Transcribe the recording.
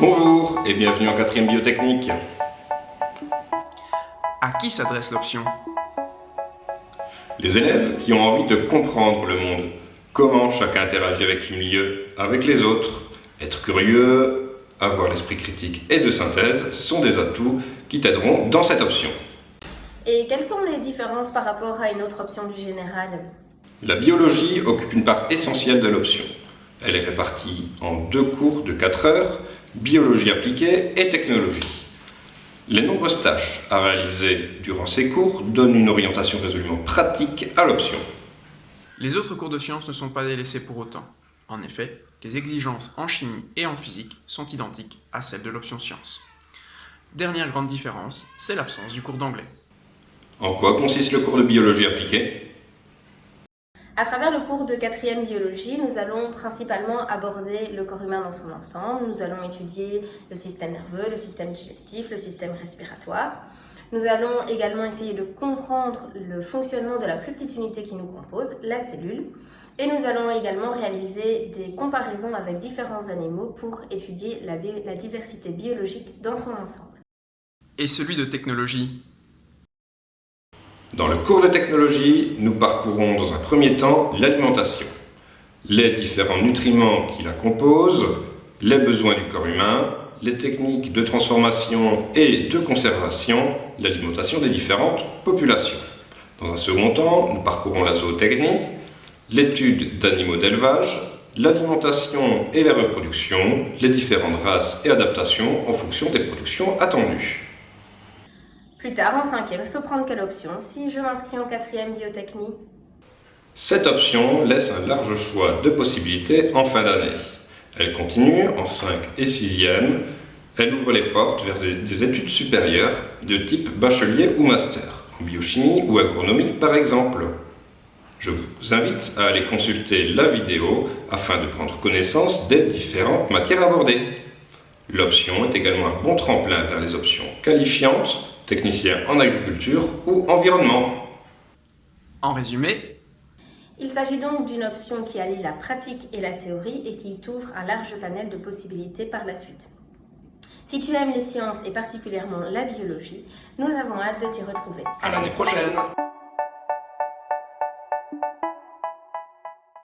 Bonjour et bienvenue en 4e biotechnique. À qui s'adresse l'option? Les élèves qui ont envie de comprendre le monde, comment chacun interagit avec le milieu, avec les autres, être curieux, avoir l'esprit critique et de synthèse sont des atouts qui t'aideront dans cette option. Et quelles sont les différences par rapport à une autre option du général? La biologie occupe une part essentielle de l'option. Elle est répartie en 2 cours de 4 heures, biologie appliquée et technologie. Les nombreuses tâches à réaliser durant ces cours donnent une orientation résolument pratique à l'option. Les autres cours de sciences ne sont pas délaissés pour autant. En effet, les exigences en chimie et en physique sont identiques à celles de l'option sciences. Dernière grande différence, c'est l'absence du cours d'anglais. En quoi consiste le cours de biologie appliquée ? À travers le cours de 4e biologie, nous allons principalement aborder le corps humain dans son ensemble. Nous allons étudier le système nerveux, le système digestif, le système respiratoire. Nous allons également essayer de comprendre le fonctionnement de la plus petite unité qui nous compose, la cellule. Et nous allons également réaliser des comparaisons avec différents animaux pour étudier la diversité biologique dans son ensemble. Et celui de technologie? Dans le cours de technologie, nous parcourons dans un premier temps l'alimentation, les différents nutriments qui la composent, les besoins du corps humain, les techniques de transformation et de conservation, l'alimentation des différentes populations. Dans un second temps, nous parcourons la zootechnie, l'étude d'animaux d'élevage, l'alimentation et la reproduction, les différentes races et adaptations en fonction des productions attendues. Plus tard, en 5e, je peux prendre quelle option si je m'inscris en 4e biotechnie? Cette option laisse un large choix de possibilités en fin d'année. Elle continue en 5 et 6e. Elle ouvre les portes vers des études supérieures de type bachelier ou master, en biochimie ou agronomie par exemple. Je vous invite à aller consulter la vidéo afin de prendre connaissance des différentes matières abordées. L'option est également un bon tremplin vers les options qualifiantes, technicien en agriculture ou environnement. En résumé, il s'agit donc d'une option qui allie la pratique et la théorie et qui t'ouvre un large panel de possibilités par la suite. Si tu aimes les sciences et particulièrement la biologie, nous avons hâte de t'y retrouver. À l'année prochaine!